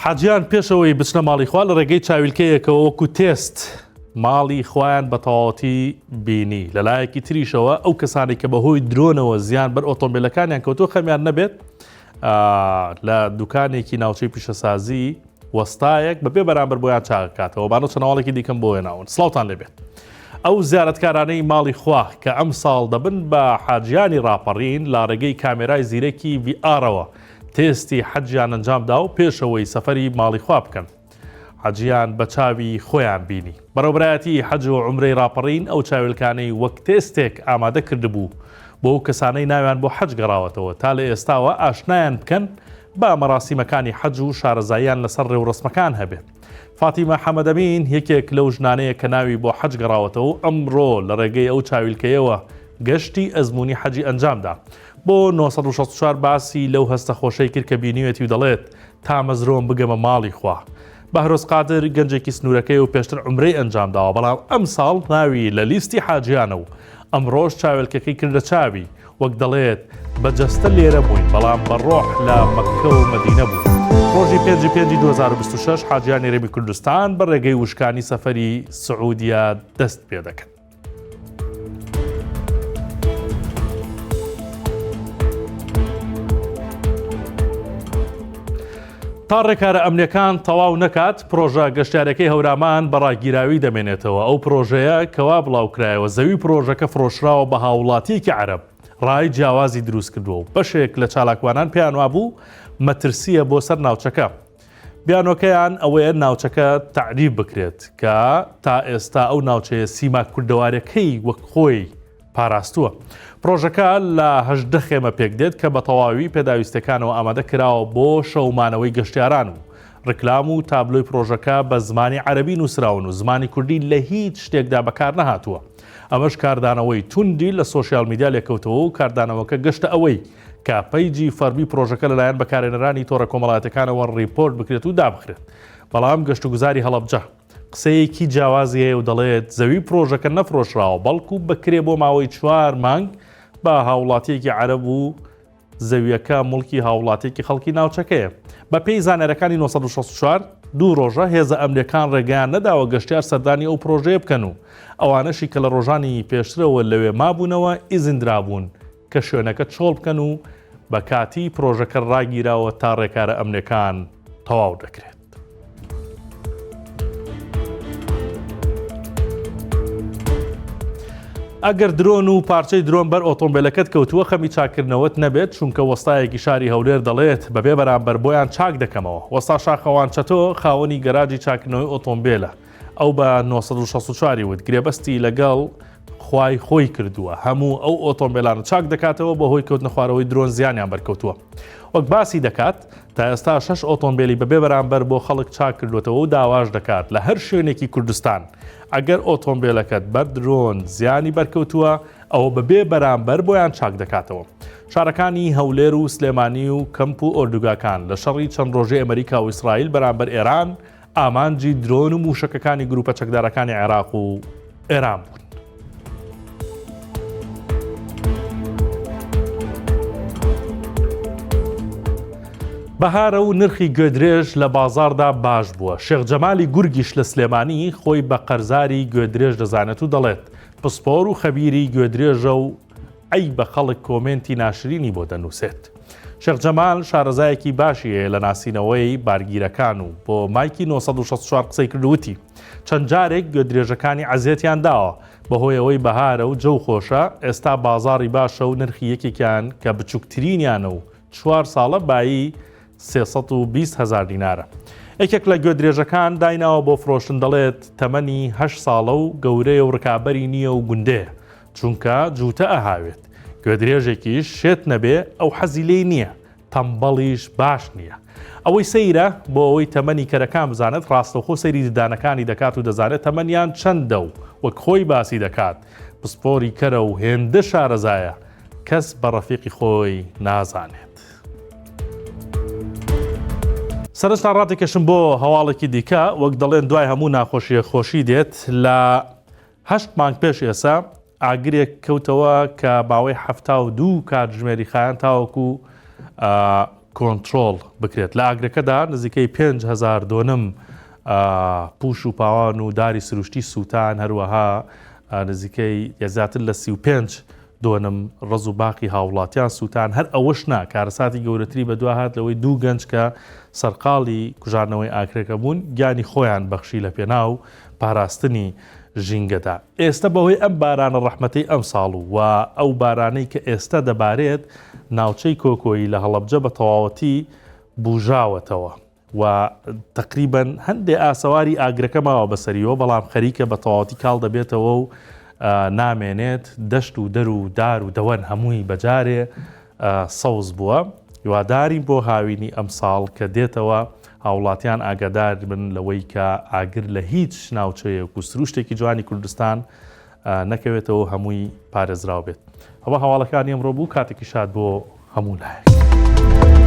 حاجیان پێشەوەی بچنە ماڵی خوا لە ڕێگەی چاویلکەیەکەوە وەکو تێست ماڵی خۆیان بە تەواوەتی بینی لەلایەکی تریشەوە ئەو کەسانی کە بەهۆی درۆنەوە زیان بەر ئۆتۆمبیلەکانیان کەوتۆ خەمیان نەبێت لە دوکانێکی ناوچەی پیشەسازی وەستایەک بەبێ بەرامبەر بۆیان چاکاتەوە بانە چەناوەڵێکی دیکەم بۆ هێناون سڵاوتان لێبێت ئەو زیارەتکارانەی ماڵی خوا کە ئەم ساڵ دەبن بە حاجیانی ڕاپەڕین لە ڕێگەی کامێرای زیرەکی VRەوە تێستی حەجیان ئەنجامدا و پێشەوەی سەفەری ماڵی خوا بکەن حەجیان بە چاوی خۆیان بینی بەڕێوەبرایەتی حەج و عومرەی ڕاپەڕین ئەو چاویلکانەی وەک تێستێک ئامادە کردبوو بۆ ئەو کەسانەی ناویان بۆ حەج گەڕاوەتەوە تا لە ئێستاوە ئاشنایان بکەن بە مەراسیمەکانی حەج و شارەزاییان لەسەر ڕێوڕسمەکان هەبێت فاتیمە حەمەدەمین یەکێک لەو ژنانەیە کە ناوی بۆ حەج گەڕاوەتەوە و ئەمڕۆ لە ڕێگەی ئەو چاویلکەیەوە گەشتی ئەزموونی حەجی ئەنجامدا بۆ 964 باسی لەو هەستە خۆشەی کرد کە بینیوێتی و دەڵێت تا مەزرۆم بگەمە ماڵی خوا بەهرۆز قادر گەنجێکی سنوورەکەی و پێشتر عومرەی ئەنجامداوە بەڵام ئەم ساڵ ناوی لە لیستی حاجیانە و ئەمڕۆژ چاویلکەکەی کردە چاوی وەک دەڵێت بەجەستە لێرە بووین بەڵام بەڕۆح لە مەککە و مەدینە بوو ڕۆژی 5/5/2026 حاجیانی هەرێمی کوردستان بە ڕێگەی وشکانی سەفەری سعودیا دەست پێ دەکەن. تا ڕێکارە ئەمنیەکان تەواو نەکات پرۆژە گەشتیارەکەی هەورامان بە ڕاگیراوی دەمێنێتەوە ئەو پرۆژەیە کەوا بڵاوکرایەوە زەوی پرۆژەکە فرۆشراوە بە هاوڵاتیەکی عەرەب ڕای جیاوازی دروست کردووە و بەشێک لە چالاکوانان پێیان وابوو مەترسیە بۆ سەر ناوچەکە بیانۆکەیان ئەوەیە ناوچەکە تعریب بکرێت کە تا ئێستا ئەو ناوچەیە سیما کوردەوارەکەی وەک خۆی پاراستووە پرۆژەکە لە 18 خێمە پێک دێت کە بە تەواوی پێداویستەکانەوە ئامادە کراوە بۆ شەومانەوەی گەشتیاران و ڕکلام و تابلۆی پرۆژەکە بە زمانی عەرەبی نووسراون و زمانی کوردی لە هیچ شتێکدا بەکار نەهاتووە ئەمەش کاردانەوەی توندی لە سۆشیال میدیا لێکەوتەوە و کاردانەوەکە گەشتە ئەوەی کە پەیجی فەرمی پرۆژەکە لەلایەن بەکارهێنەرانی تۆڕە کۆمەڵایەتەکانەوە ڕیپۆرت بکرێت و دابخرێت بەڵام گەشتوگوزاری هەڵەبجە قسەیەکی جیاوازیەیە و دەڵێت زەوی پرۆژەکە نەفرۆشراوە بەڵکو بکرێ بۆ ماوەی 4 مانگ بە هاوڵاتیەکی عەرەب و زەویەکە مڵکی هاوڵاتێکی خەڵکی ناوچەکەیە بە پێی زانەرەکانی 964 دوو ڕۆژە هێزە ئەمریکان ڕێگەیان نەداوە گەشتیار سەردانی ئەو پرۆژەیە بکەن و ئەوانەشی کە لە ڕۆژانی پێشترەوە لەوێ مابوونەوە ئیزندرابوون کە شوێنەکە چۆڵ بکەن و بە کاتی پرۆژەکە ڕاگیراوە تا ڕێکارە ئەمریکان تەواو دەکرێت. ئەگەر درۆن و پارچەی درۆن بەر ئۆتۆمبیلەکەت کەوتووە خەمی چاکردنەوەت نەبێت چونکە وەستایەکی شاری هەولێر دەڵێت بەبێ بەرامبەر بۆیان چاک دەکەمەوە وەستا شاخەوان چەتۆ خاوەنی گەراجی چاکردنەوەی ئۆتۆمبیلە ئەو بە 964 وت گرێبەستی لەگەڵ خوای خۆی کردووە هەموو ئەو ئۆتۆمبیلانە چاک دەکاتەوە بەهۆی کەوتنە خوارەوەی درۆن زیانیان بەرکەوتووە وەک باسی دەکات تا ئێستا 6 ئۆتۆمبیلی بەبێ بەرامبەر بۆ خەڵک چاک کردوێتەوە و داواش دەکات لە هەر شوێنێکی کوردستان ئەگەر ئۆتۆمبیلەکەت بەر درۆن زیانی بەرکەوتووە ئەوە بەبێ بەرامبەر بۆیان چاک دەکاتەوە شارەکانی هەولێر و سلێمانی و کەمپ و ئۆردوگاکان لە شەڕی چەند ڕۆژەی ئەمریکا و ئیسرائیل بەرامبەر ئێران ئامانجی درۆن و موشەکەکانی گروپە چەکدارەکانی عێراق و ئێران بوون. بەهارە و نرخی گوێدرێژ لە بازاردا باش بووە شێخ جەمالی گورگیش لە سلێمانی خۆی بە قەرزاری گوێدرێژ دەزانێت و دەڵێت پسپۆر و خەبیری گوێدرێژە و ئەی بە خەڵک کۆمنتی ناشرینی بۆ دەنووسێت شێخ جەمال شارەزایەکی باشیە لە ناسینەوەی بارگیرەکان و بۆ مایکی 964 قسەی کردووتی چەند جارێک گوێدرێژەکانی عەزیەتیان داوە بەهۆی ئەوەی بەهارە و جەو خۆشە ئێستا بازاڕی باشە و نرخی یەکێکیان کە بچووکترینیانە و 4 ساڵە بایی 320,000 دینارە یەکێک لە گوێدرێژەکان دایناوە بۆ فرۆشتن دەڵێت تەمەنی 8 ساڵە و گەورەیە و ڕکابەری نییە و گوندەیە چونکە جوتە ئەهاوێت گوێدرێژێکیش شێت نەبێ ئەو حەزی لێی نییە تەمبەڵیش باش نییە ئەوەی سەیرە بۆ ئەوەی تەمەنی کەرەکان بزانێت ڕاستەوخۆ سەیری ددانەکانی دەکات و دەزانێت تەمەنیان چەندە و وەک خۆی باسی دەکات پسپۆری کەرە و هێندە شارەزایە کەس بە ڕەفیقی خۆی نازانێت. سەرنجتا ڕاتێکەشم بۆ هەواڵێکی دیکە وەک دەڵێن دوای هەموو ناخۆشیە خۆشی دێت لە 8 مانگ پێش ئێسا ئاگرێک کەوتەوە کە باوەی 72 کاتژمێری خایەن تاوەکو کۆنتترۆل بکرێت لە ئاگرەکەدا نزیکەی 5,000 دۆنم پوش و پاوان و داری سروشتی سووتان هەروەها نزیکەی یەزیاتر لە 35 دۆنم ڕز و باقی هاوڵاتیان سووتان هەر ئەوەش نا کارەساتی گەورەتری بە دوا هات لەوەی دوو گەنج کە سەرقاڵی کوژانەوەی ئاگرەکە بوون گیانی خۆیان بەخشی لە پێناو پاراستنی ژینگەدا. ئێستا بەهۆی ئەم بارانە ڕەحمەتەی ئەم ساڵ و ئەو بارانەی کە ئێستا دەبارێت ناوچەی کۆکۆیی لە هەڵەبجە بە تەواوەتی بوژاوەتەوە و تقریبان هەندێک ئاسەواری ئاگرەکە ماوە بەسەریەوە بەڵام خەریکە بە تەواوەتی کاڵ دەبێتەوە و نامێنێت دەشت و دەر و دار و دەوەن هەمووی بەجارێ سەوز بووە. هیوادارین بۆ هاوینی ئەم ساڵ کە دێتەوە هاوڵاتیان ئاگادار بن لەوەی کە ئاگر لە هیچ ناوچەیەک و سروشتێکی جوانی کوردستان نەکەوێتەوە هەمووی پارێزراو بێت. ئەوە هەواڵەکانی ئەمڕۆ بوو کاتێکی شاد بۆ هەموو لایەک.